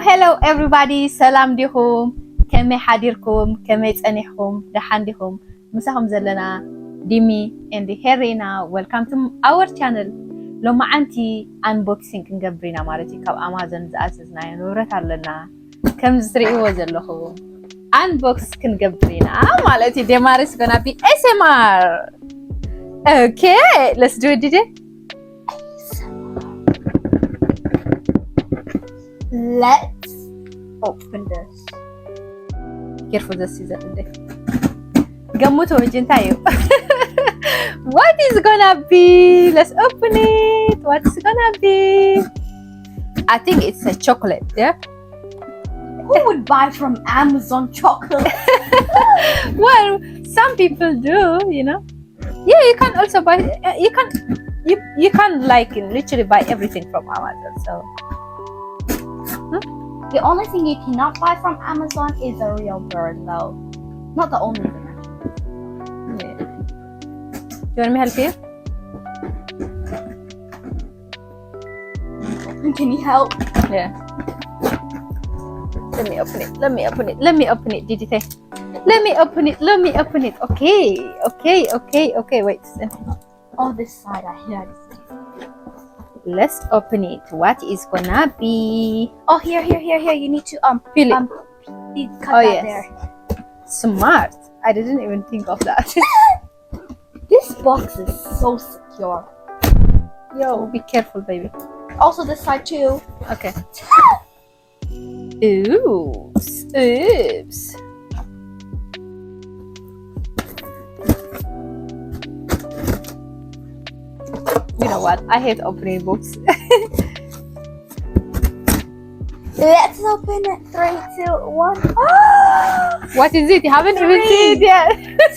hello everybody. ሰላም ዲኹም ከመይ ሓዲርኩም ከመይ ፀኒሕኩም ደሓን ዲኹም ምሳኹም ዘለና ዲሚ and ሄሪና welcome to our channel. ሎማዓንቲ unboxing ክንገብርና ማለት እዩ ካብ ኣማዞን ዝኣዘዝናዮ ንብረት ኣለና ከም ዝትርእይዎ ዘለኹም unbox ክንገብርና ማለት እዩ ደማርስ gonna be ASMR. Okay, let's do it today. Let's open this. Careful this is it. Gamuto jintayo. What is gonna be? Let's open it. What's gonna be? I think it's a chocolate, yeah? Who would buy from Amazon chocolate? Well, some people do, you know. Yeah, you can also buy you can like literally buy everything from Amazon, so The only thing you cannot buy from Amazon is a real bird, though. Not the only thing, actually. yeah. You want me to help you? Can you help? Yeah. Let me open it. Let me open it. Let me open it, Didite. Let me open it. Let me open it. Okay. Wait. Oh, this side I had. Let's open it. What is gonna be? Oh, here. You need to Feel it. cut that yes. there. Smart. I didn't even think of that. This box is so secure. Yo, be careful, baby. Also, this side too. Okay. Oops. You know what? I hate opening books. Let's open it. 3, 2, 1. What is it? You haven't even seen it yet.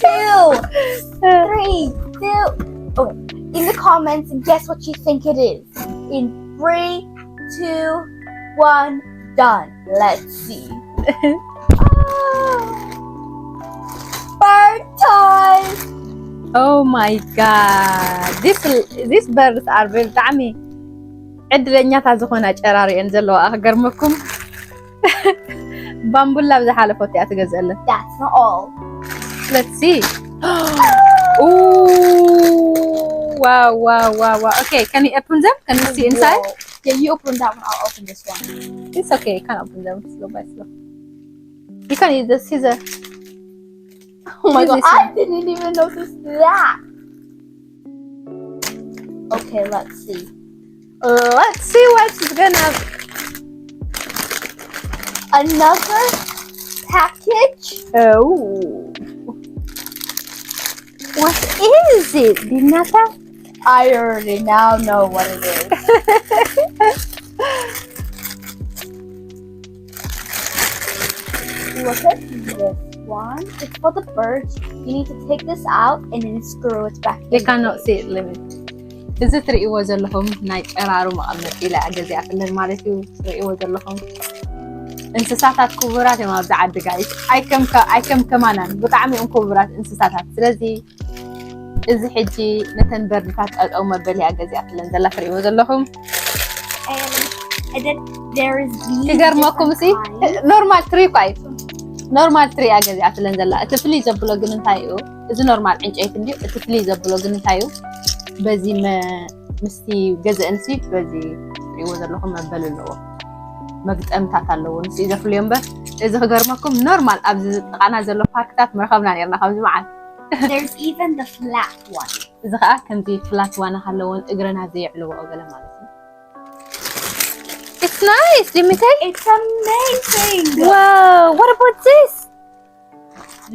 2, 3, 2. Oh, in the comments and guess what you think it is. In 3, 2, 1, done. Let's see. Bird toys. Oh my god. These birds are very dammy. ዕድለኛታት ዝኾና ጨራሪአን ዘለዋ ኣገርመኩም ባምቡላ ብዝሓለፈት እያ ትገዝአለን. That's not all. Let's see. Wow. Okay, can you open them? Can you see inside? Whoa. Yeah, you open that one. I'll open this one. It's okay. You can open them slow by slow. You can use the scissor. Oh my god, I didn't even notice that. Okay, let's see. Let's see what's gonna... Another package? Oh. What is it, Dinata? I already now know what it is. Look at this one. It's for the birds. You need to take this out and then screw it back in. They cannot see it, limit. እዚ ትርእይዎ ዘለኹም ናይ ጨራሩ መቐመጢ ኢላ ገዚኣትለን ማለት እዩ። ትርእይዎ ዘለኹም እንስሳታት ክቡራት እዮም ኣብዚ ዓዲ ጋይስ። ኣይከም ከማናን ብጣዕሚ እዮም ክቡራት እንስሳታት። ስለዚ እዚ ሕጂ ነተን በርድታት ጠጠው መበል እያ ገዚኣትለን ዘላ ትርእይዎ ዘለኹም። And then there is these. ትገርመኩም ሲ ኖርማል ትሪ ኳይ ኖርማል ትሪ እያ ገዚኣትለን ዘላ። እቲ ፍልይ ዘብሎ ግን እንታይ እዩ? እዚ ኖርማል ዕንጨይቲ እንድዩ። እቲ ፍልይ ዘብሎ ግን እንታይ እዩ? በዚ ምስቲ ገዝእንሲ በዚ ትሪእዎ ዘለኹም መበል ኣለዎ መግጠምታት ኣለዎ ንስ ዘፍልዮ እምበር እዚ ክገርመኩም ኖርማል ኣብዚ ጥቃና ዘሎ ፓርክታት መረኸብና ነርና ካብዚ መዓል There's even the flat one. እዚ ከዓ ከምዚ ፍላት ዋና ሃለዎን እግረና ዘይዕልዎ ገለ ማለት እዩ። It's nice. Let me take. It's amazing. Wow. What about this?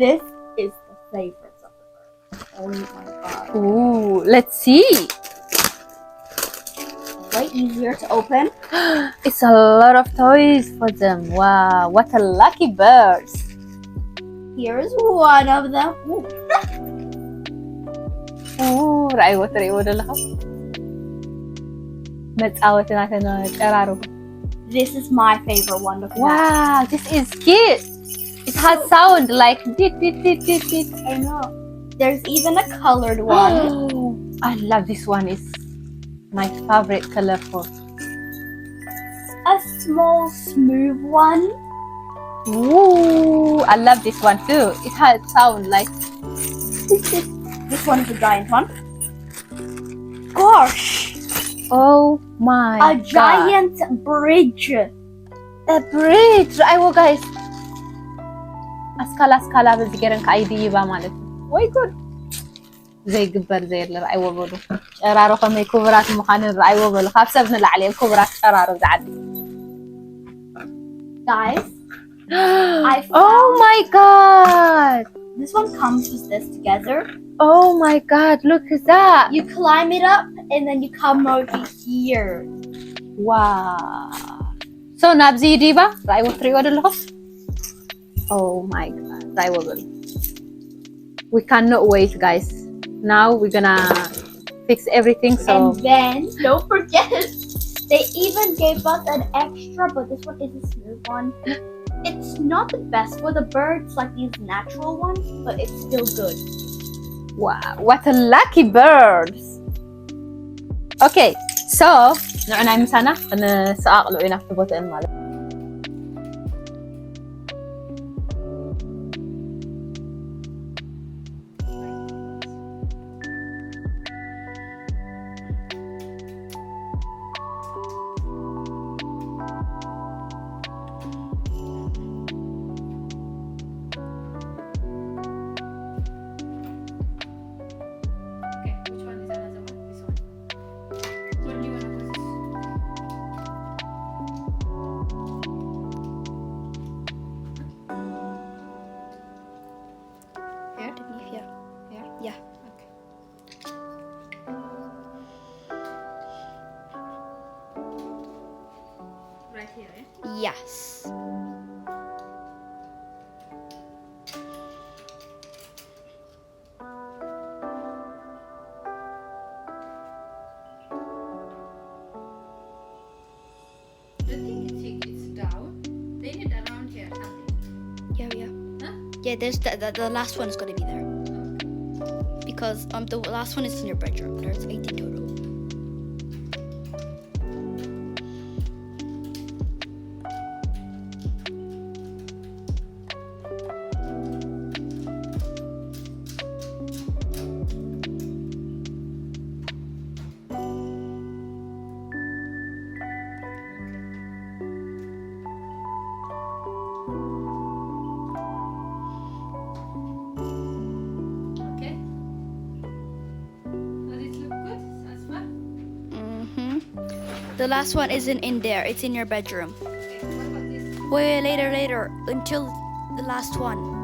This is the favorites of the bird. Oh my god. Ooh, let's see. Way easier to open. It's a lot of toys for them. Wow, what a lucky birds. Here's one of them. Ooh, رأيوا تريوا دلها. متعاوتنا ጨራሩ. This is my favorite one. Look at Wow, that. this is cute. It has sound like dit. I know. There's even a colored one. I love this one. It's my favorite color for a small smooth one. Ooh, I love this one too. It has sound like This one is a giant one. Gosh, oh my a god. giant bridge. A bridge. رأيوا guys. أسكالا بزجرن كأيدي ማለት ነው። ወይ ጉድ زي جبر زي اللي رأيوا بلو. شرارو كم كبرات مخانن رأيوا بلو. خاف سبنا العليه كبرات شرارو زعدي. Guys, I found Oh my god. this one comes with this together. Oh my god, look at that. You climb it up and then you come over here. Wow. So nabzi diba? رأيوا تريوا دلهم. Oh my god, رأيوا بلو. We cannot wait, guys. Now we're gonna fix everything. So And then don't forget, they even gave us an extra, but this one is a smooth one. It's not the best for the birds like these natural ones, but it's still good. wow, what a lucky birds. Okay, so نوعنا مسانا أنا سأقلع إنا في بوتين ماله. Yeah. Okay. Right here, eh? Yes. It's down. They need around here something. Yeah. Huh? Yeah, there's the last one is going to be there. Because the last one is in your bedroom. There's 18 total. Okay. Does it look good, Asma? The last one isn't in there. It's in your bedroom. Okay. What about this? Wait, later. Until the last one.